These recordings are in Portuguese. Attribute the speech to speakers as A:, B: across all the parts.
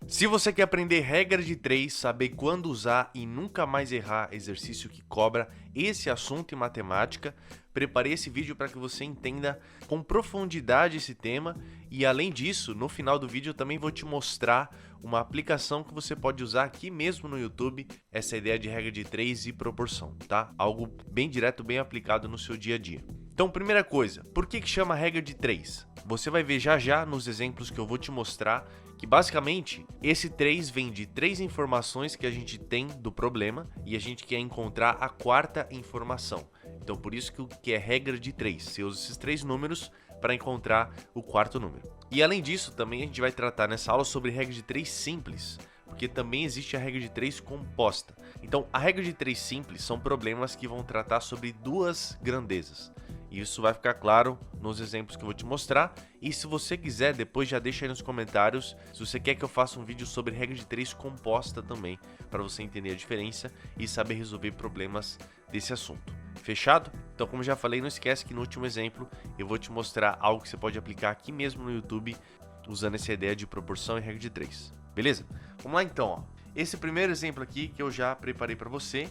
A: Se você quer aprender regra de 3, saber quando usar e nunca mais errar exercício que cobra esse assunto em matemática, preparei esse vídeo para que você entenda com profundidade esse tema e, além disso, no final do vídeo eu também vou te mostrar uma aplicação que você pode usar aqui mesmo no YouTube, essa ideia de regra de 3 e proporção, tá? Algo bem direto, bem aplicado no seu dia a dia. Então, primeira coisa, por que chama regra de 3? Você vai ver já já nos exemplos que eu vou te mostrar que basicamente esse 3 vem de 3 informações que a gente tem do problema e a gente quer encontrar a quarta informação. Então por isso que é regra de 3. Você usa esses 3 números para encontrar o quarto número. E além disso, também a gente vai tratar nessa aula sobre regra de 3 simples, porque também existe a regra de 3 composta. Então a regra de 3 simples são problemas que vão tratar sobre duas grandezas. Isso vai ficar claro nos exemplos que eu vou te mostrar. E se você quiser, depois já deixa aí nos comentários se você quer que eu faça um vídeo sobre regra de 3 composta também, para você entender a diferença e saber resolver problemas desse assunto. Fechado? Então, como já falei, não esquece que no último exemplo eu vou te mostrar algo que você pode aplicar aqui mesmo no YouTube, usando essa ideia de proporção e regra de 3. Beleza? Vamos lá então, ó. Esse primeiro exemplo aqui que eu já preparei para você,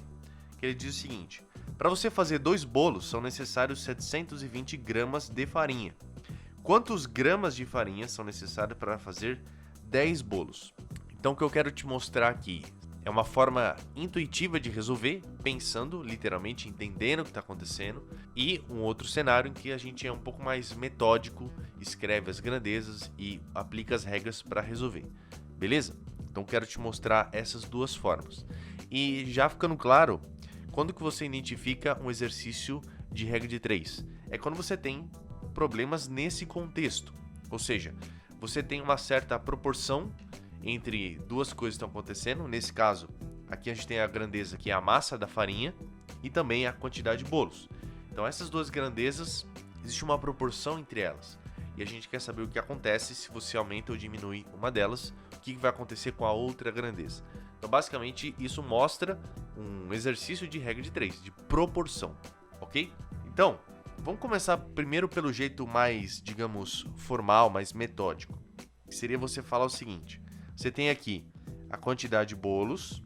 A: que ele diz o seguinte: para você fazer 2 bolos, são necessários 720 gramas de farinha. Quantos gramas de farinha são necessários para fazer 10 bolos? Então, o que eu quero te mostrar aqui é uma forma intuitiva de resolver, pensando, literalmente, entendendo o que está acontecendo, e um outro cenário em que a gente é um pouco mais metódico, escreve as grandezas e aplica as regras para resolver. Beleza? Então, quero te mostrar essas duas formas. E já ficando claro, quando que você identifica um exercício de regra de 3? É quando você tem problemas nesse contexto. Ou seja, você tem uma certa proporção entre duas coisas que estão acontecendo. Nesse caso, aqui a gente tem a grandeza, que é a massa da farinha, e também a quantidade de bolos. Então essas duas grandezas, existe uma proporção entre elas. E a gente quer saber o que acontece se você aumenta ou diminui uma delas, o que vai acontecer com a outra grandeza. Então basicamente isso mostra um exercício de regra de 3, de proporção, ok? Então, vamos começar primeiro pelo jeito mais, digamos, formal, mais metódico. Que seria você falar o seguinte: você tem aqui a quantidade de bolos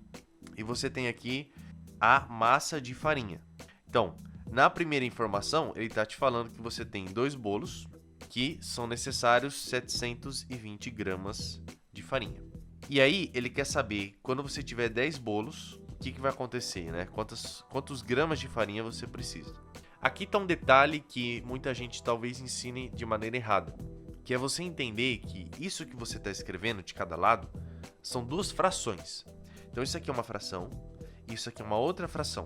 A: e você tem aqui a massa de farinha. Então, na primeira informação, ele está te falando que você tem 2 bolos que são necessários 720 gramas de farinha. E aí, ele quer saber, quando você tiver 10 bolos, o que vai acontecer, né? Quantos gramas de farinha você precisa. Aqui está um detalhe que muita gente talvez ensine de maneira errada, que é você entender que isso que você está escrevendo de cada lado são duas frações. Então isso aqui é uma fração, isso aqui é uma outra fração,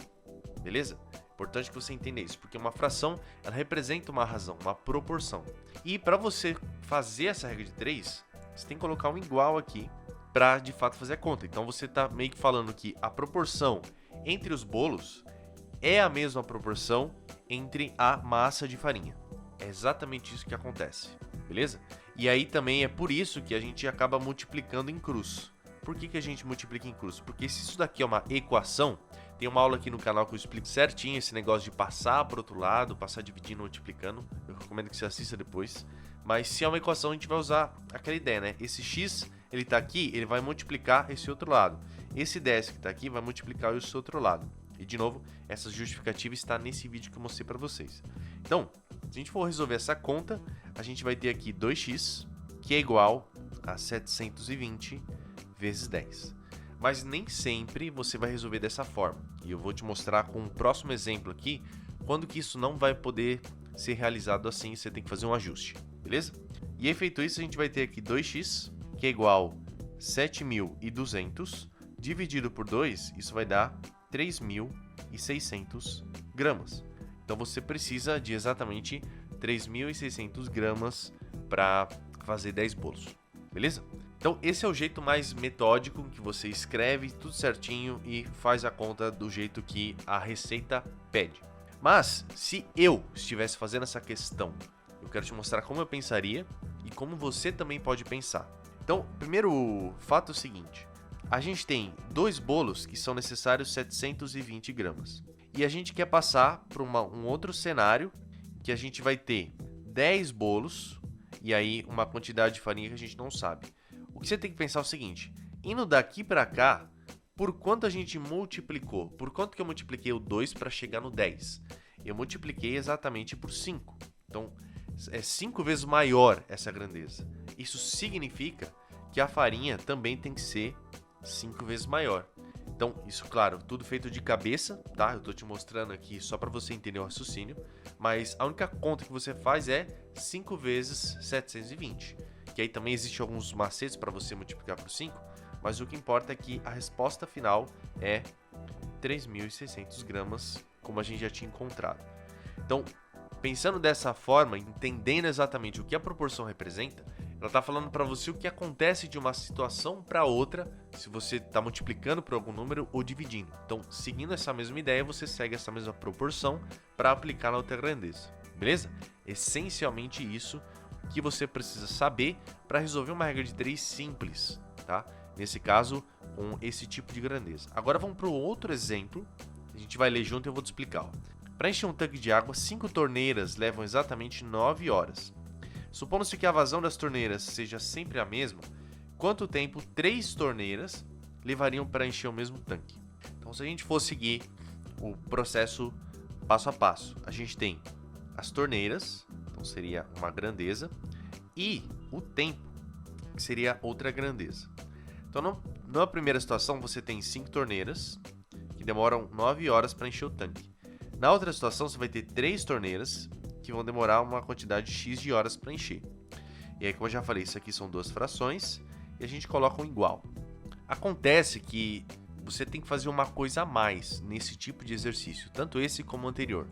A: beleza? Importante que você entenda isso, porque uma fração, ela representa uma razão, uma proporção. E para você fazer essa regra de 3, você tem que colocar um igual aqui para de fato fazer a conta. Então você está meio que falando que a proporção entre os bolos é a mesma proporção entre a massa de farinha. É exatamente isso que acontece, beleza? E aí também é por isso que a gente acaba multiplicando em cruz. Por que a gente multiplica em cruz? Porque se isso daqui é uma equação, tem uma aula aqui no canal que eu explico certinho esse negócio de passar para o outro lado, passar dividindo, multiplicando. Eu recomendo que você assista depois. Mas se é uma equação, a gente vai usar aquela ideia, né? Esse x, ele está aqui, ele vai multiplicar esse outro lado. Esse 10 que está aqui vai multiplicar esse outro lado. E de novo, essa justificativa está nesse vídeo que eu mostrei para vocês. Então, se a gente for resolver essa conta, a gente vai ter aqui 2x, que é igual a 720 vezes 10. Mas nem sempre você vai resolver dessa forma. E eu vou te mostrar com o próximo exemplo aqui, quando que isso não vai poder ser realizado assim, você tem que fazer um ajuste, beleza? E aí, feito isso, a gente vai ter aqui 2x, que é igual a 7.200, dividido por 2, isso vai dar 3.600 gramas. Então você precisa de exatamente 3.600 gramas para fazer 10 bolos, beleza? Então esse é o jeito mais metódico, que você escreve tudo certinho e faz a conta do jeito que a receita pede. Mas se eu estivesse fazendo essa questão, eu quero te mostrar como eu pensaria e como você também pode pensar. Então, primeiro fato é o seguinte: a gente tem 2 bolos que são necessários 720 gramas. E a gente quer passar para um outro cenário que a gente vai ter 10 bolos e aí uma quantidade de farinha que a gente não sabe. O que você tem que pensar é o seguinte, indo daqui para cá, por quanto a gente multiplicou? Por quanto que eu multipliquei o 2 para chegar no 10? Eu multipliquei exatamente por 5. Então, é 5 vezes maior essa grandeza. Isso significa que a farinha também tem que ser 5 vezes maior. Então, isso, claro, tudo feito de cabeça, tá? Eu tô te mostrando aqui só para você entender o raciocínio, mas a única conta que você faz é 5 vezes 720, que aí também existe alguns macetes para você multiplicar por 5, mas o que importa é que a resposta final é 3.600 gramas, como a gente já tinha encontrado. Então, pensando dessa forma, entendendo exatamente o que a proporção representa, ela está falando para você o que acontece de uma situação para outra se você está multiplicando por algum número ou dividindo. Então, seguindo essa mesma ideia, você segue essa mesma proporção para aplicar na outra grandeza, beleza? Essencialmente isso que você precisa saber para resolver uma regra de 3 simples, tá? Nesse caso, com esse tipo de grandeza. Agora vamos para o outro exemplo, a gente vai ler junto e eu vou te explicar. Para encher um tanque de água, 5 torneiras levam exatamente 9 horas. Supondo-se que a vazão das torneiras seja sempre a mesma, quanto tempo 3 torneiras levariam para encher o mesmo tanque? Então, se a gente for seguir o processo passo a passo, a gente tem as torneiras, então seria uma grandeza, e o tempo, que seria outra grandeza. Então, na primeira situação, você tem 5 torneiras, que demoram 9 horas para encher o tanque. Na outra situação, você vai ter 3 torneiras, que vão demorar uma quantidade X de horas para encher. E aí, como eu já falei, isso aqui são duas frações e a gente coloca um igual. Acontece que você tem que fazer uma coisa a mais nesse tipo de exercício, tanto esse como o anterior.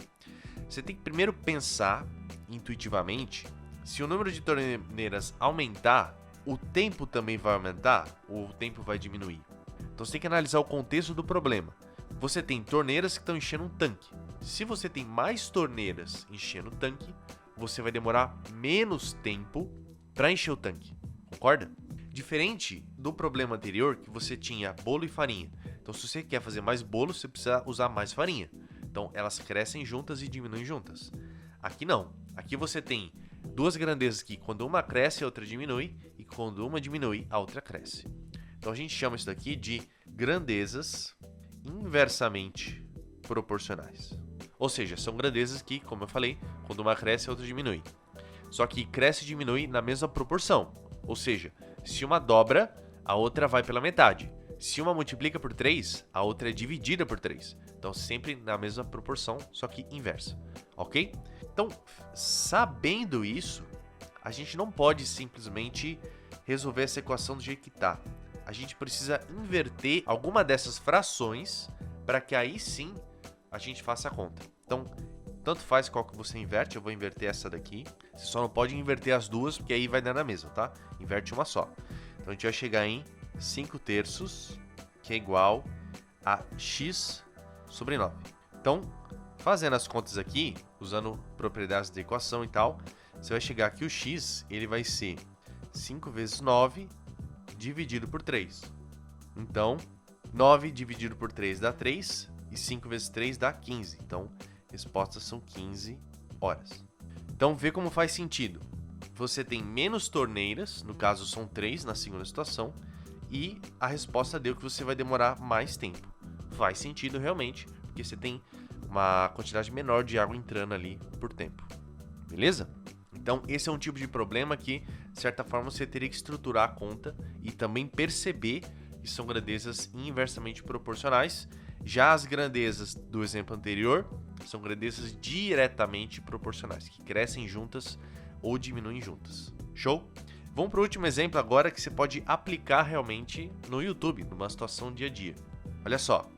A: Você tem que primeiro pensar intuitivamente, se o número de torneiras aumentar, o tempo também vai aumentar ou o tempo vai diminuir? Então você tem que analisar o contexto do problema. Você tem torneiras que estão enchendo um tanque. Se você tem mais torneiras enchendo o tanque, você vai demorar menos tempo para encher o tanque. Concorda? Diferente do problema anterior, que você tinha bolo e farinha. Então, se você quer fazer mais bolo, você precisa usar mais farinha. Então, elas crescem juntas e diminuem juntas. Aqui não. Aqui você tem duas grandezas que quando uma cresce, a outra diminui. E quando uma diminui, a outra cresce. Então, a gente chama isso daqui de grandezas inversamente proporcionais. Ou seja, são grandezas que, como eu falei, quando uma cresce, a outra diminui. Só que cresce e diminui na mesma proporção. Ou seja, se uma dobra, a outra vai pela metade. Se uma multiplica por 3, a outra é dividida por 3. Então, sempre na mesma proporção, só que inversa. Ok? Então, sabendo isso, a gente não pode simplesmente resolver essa equação do jeito que está. A gente precisa inverter alguma dessas frações para que aí sim a gente faça a conta. Então, tanto faz qual que você inverte, eu vou inverter essa daqui. Você só não pode inverter as duas, porque aí vai dar na mesma, tá? Inverte uma só. Então, a gente vai chegar em 5 terços, que é igual a x sobre 9. Então, fazendo as contas aqui, usando propriedades da equação e tal, você vai chegar que o x ele vai ser 5 vezes 9 dividido por 3. Então, 9 dividido por 3 dá 3 e 5 vezes 3 dá 15. Então, respostas são 15 horas. Então, vê como faz sentido. Você tem menos torneiras, no caso são 3 na segunda situação, e a resposta deu que você vai demorar mais tempo. Faz sentido realmente, porque você tem uma quantidade menor de água entrando ali por tempo. Beleza? Então, esse é um tipo de problema que, de certa forma, você teria que estruturar a conta e também perceber que são grandezas inversamente proporcionais. Já as grandezas do exemplo anterior são grandezas diretamente proporcionais, que crescem juntas ou diminuem juntas. Show? Vamos para o último exemplo agora que você pode aplicar realmente no YouTube, numa situação dia a dia. Olha só,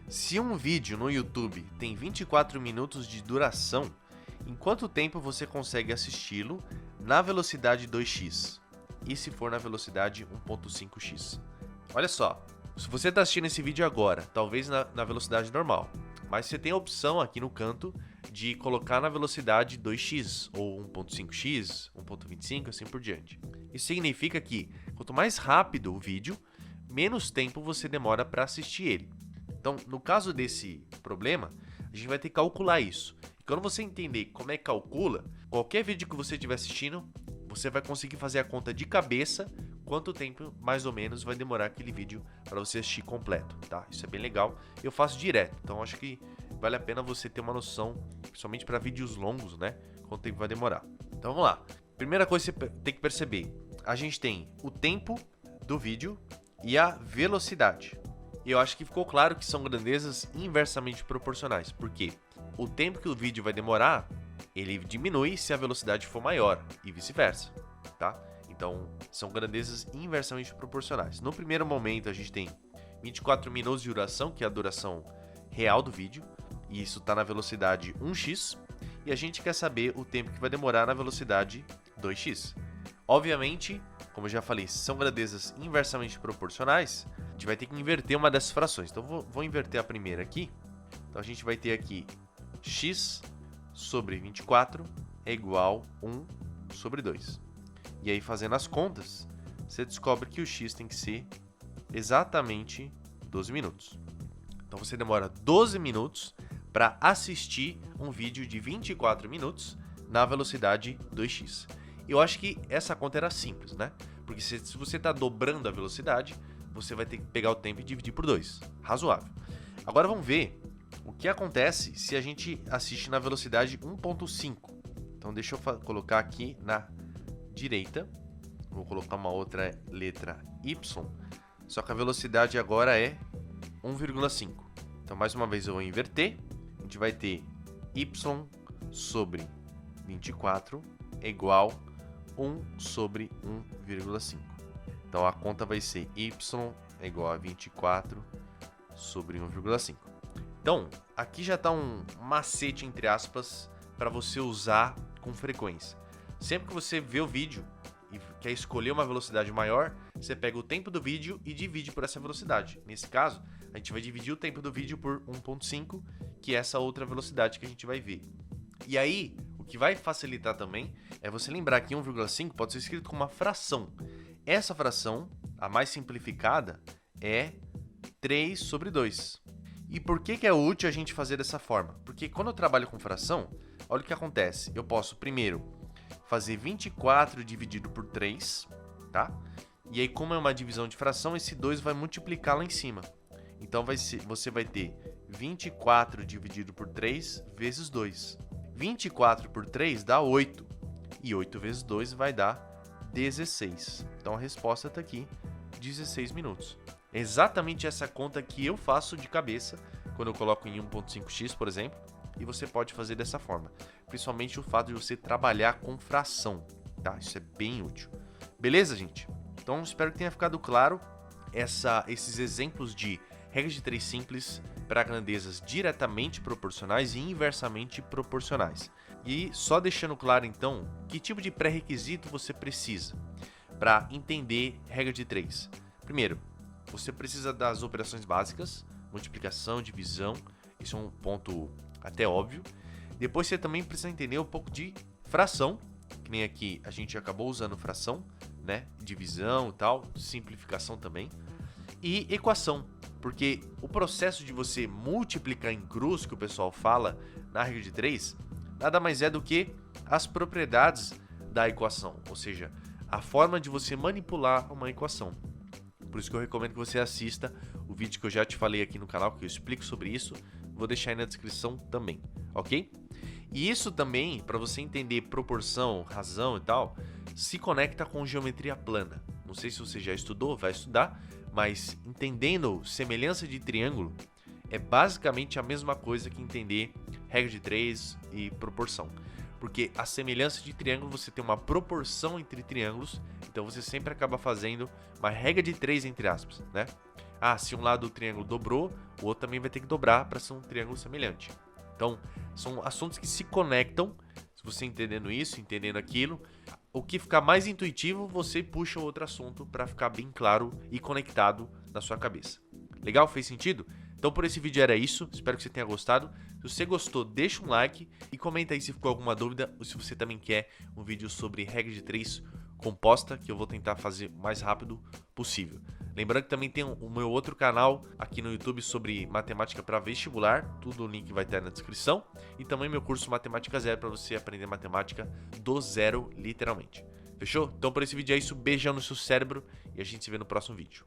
A: se um vídeo no YouTube tem 24 minutos de duração, em quanto tempo você consegue assisti-lo na velocidade 2x? E se for na velocidade 1.5x? Olha só, se você está assistindo esse vídeo agora, talvez na velocidade normal, mas você tem a opção aqui no canto de colocar na velocidade 2x, ou 1.5x, 1.25, assim por diante. Isso significa que, quanto mais rápido o vídeo, menos tempo você demora para assistir ele. Então, no caso desse problema, a gente vai ter que calcular isso. E quando você entender como é que calcula, qualquer vídeo que você estiver assistindo, você vai conseguir fazer a conta de cabeça quanto tempo mais ou menos vai demorar aquele vídeo para você assistir completo, tá? Isso é bem legal. Eu faço direto, então acho que vale a pena você ter uma noção, principalmente para vídeos longos, né? Quanto tempo vai demorar. Então vamos lá. Primeira coisa que você tem que perceber, a gente tem o tempo do vídeo e a velocidade. Eu acho que ficou claro que são grandezas inversamente proporcionais, porque o tempo que o vídeo vai demorar, ele diminui se a velocidade for maior e vice-versa, tá? Então, são grandezas inversamente proporcionais. No primeiro momento, a gente tem 24 minutos de duração, que é a duração real do vídeo, e isso está na velocidade 1x, e a gente quer saber o tempo que vai demorar na velocidade 2x. Obviamente, como eu já falei, são grandezas inversamente proporcionais, a gente vai ter que inverter uma dessas frações. Então, vou inverter a primeira aqui. Então, a gente vai ter aqui x sobre 24 é igual a 1 sobre 2. E aí, fazendo as contas, você descobre que o x tem que ser exatamente 12 minutos. Então, você demora 12 minutos para assistir um vídeo de 24 minutos na velocidade 2x. Eu acho que essa conta era simples, né? Porque se você está dobrando a velocidade, você vai ter que pegar o tempo e dividir por 2. Razoável. Agora vamos ver o que acontece se a gente assiste na velocidade 1.5. Então deixa eu colocar aqui na direita. Vou colocar uma outra letra y. Só que a velocidade agora é 1,5. Então mais uma vez eu vou inverter. A gente vai ter y sobre 24 é igual a 1 sobre 1,5. Então a conta vai ser y é igual a 24 sobre 1,5. Então, aqui já está um macete, entre aspas, para você usar com frequência. Sempre que você vê o vídeo e quer escolher uma velocidade maior, você pega o tempo do vídeo e divide por essa velocidade. Nesse caso, a gente vai dividir o tempo do vídeo por 1.5, que é essa outra velocidade que a gente vai ver. E aí, o que vai facilitar também é você lembrar que 1,5 pode ser escrito como uma fração. Essa fração, a mais simplificada, é 3 sobre 2. E por que é útil a gente fazer dessa forma? Porque quando eu trabalho com fração, olha o que acontece. Eu posso primeiro fazer 24 dividido por 3, tá? E aí, como é uma divisão de fração, esse 2 vai multiplicar lá em cima. Então você vai ter 24 dividido por 3 vezes 2. 24 por 3 dá 8. E 8 vezes 2 vai dar 16. Então a resposta está aqui, 16 minutos. É exatamente essa conta que eu faço de cabeça quando eu coloco em 1.5x, por exemplo, e você pode fazer dessa forma. Principalmente o fato de você trabalhar com fração, tá? Isso é bem útil. Beleza, gente? Então espero que tenha ficado claro esses exemplos de regra de 3 simples para grandezas diretamente proporcionais e inversamente proporcionais. E só deixando claro então, que tipo de pré-requisito você precisa para entender regra de 3. Primeiro, você precisa das operações básicas, multiplicação, divisão, isso é um ponto até óbvio. Depois você também precisa entender um pouco de fração, que nem aqui a gente acabou usando fração, né? Divisão e tal, simplificação também. E equação, porque o processo de você multiplicar em cruz, que o pessoal fala na regra de 3, nada mais é do que as propriedades da equação, ou seja, a forma de você manipular uma equação. Por isso que eu recomendo que você assista o vídeo que eu já te falei aqui no canal, que eu explico sobre isso. Vou deixar aí na descrição também, ok? E isso também, para você entender proporção, razão e tal, se conecta com geometria plana. Não sei se você já estudou, vai estudar, mas entendendo semelhança de triângulo é basicamente a mesma coisa que entender regra de 3 e proporção. Porque a semelhança de triângulo, você tem uma proporção entre triângulos, então você sempre acaba fazendo uma regra de 3 entre aspas, né? Ah, se um lado do triângulo dobrou, o outro também vai ter que dobrar para ser um triângulo semelhante. Então, são assuntos que se conectam, se você entendendo isso, entendendo aquilo, o que ficar mais intuitivo, você puxa outro assunto para ficar bem claro e conectado na sua cabeça. Legal? Fez sentido? Então por esse vídeo era isso, espero que você tenha gostado. Se você gostou, deixa um like e comenta aí se ficou alguma dúvida ou se você também quer um vídeo sobre regra de 3 composta, que eu vou tentar fazer o mais rápido possível. Lembrando que também tem o meu outro canal aqui no YouTube sobre matemática para vestibular, tudo o link vai estar na descrição, e também meu curso Matemática Zero para você aprender matemática do zero, literalmente. Fechou? Então por esse vídeo é isso, beijão no seu cérebro e a gente se vê no próximo vídeo.